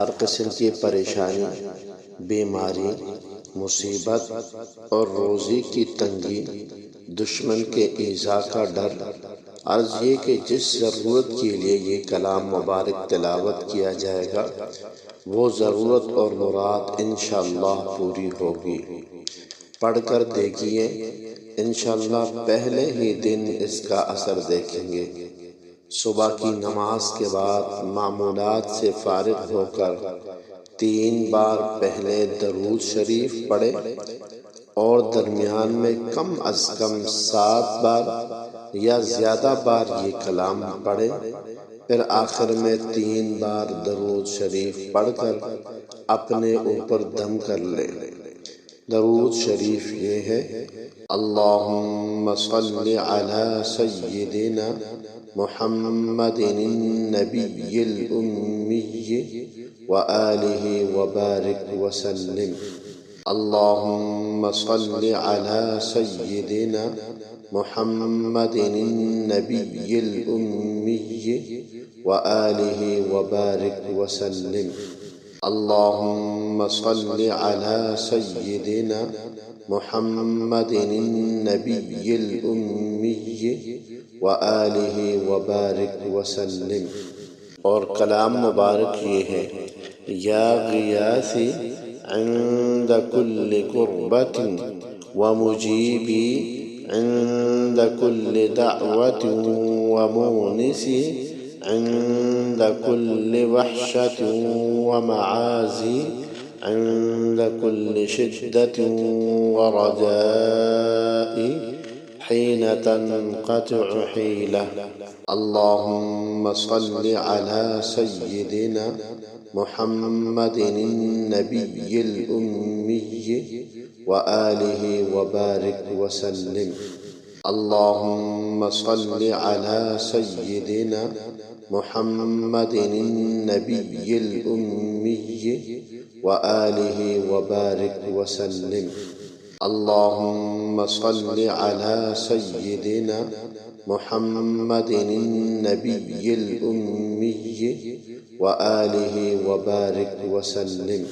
ہر قسم کی پریشانی، بیماری، مصیبت اور روزی کی تنگی، دشمن کے ایذا کا ڈر۔ عرض یہ کہ جس ضرورت کے لیے یہ کلام مبارک تلاوت کیا جائے گا وہ ضرورت اور مراد انشاءاللہ پوری ہوگی۔ پڑھ کر دیکھیے، انشاءاللہ پہلے ہی دن اس کا اثر دیکھیں گے۔ صبح کی نماز کے بعد معمولات سے فارغ ہو کر 3 بار پہلے درود شریف پڑھے اور درمیان میں کم از کم 7 بار یا زیادہ بار یہ کلام پڑھے، پھر آخر میں 3 بار درود شریف پڑھ کر اپنے اوپر دم کر لے۔ درود شریف یہ ہے: اللہم صل علی سیدنا محمد النبی الامی وآلہ وبارک وسلم۔ اللہم صل علی سیدنا محمد النبی الامی وآلہ وبارک وسلم۔ اللہم صل علی سیدنا محمد النبی الامی وآلہ وبارک وسلم۔ اور کلام مبارک یہ ہے: یا غیاثی عند کل کربۃ ومجیبی عند کل دعوۃ ومونسی عند کل وحشۃ ومعاذی عند کل شدۃ ورجاء حین تنقطع حیلہ۔ اللہم صل علی سیدنا محمد النبی الامی وآلہ وبارک وسلم۔ اللہم صل علی سیدنا محمد النبی الامی وآلہ وبارک وسلم۔ اللہم صل علی سیدنا محمد النبی الامی وآلہ وبارک وسلم۔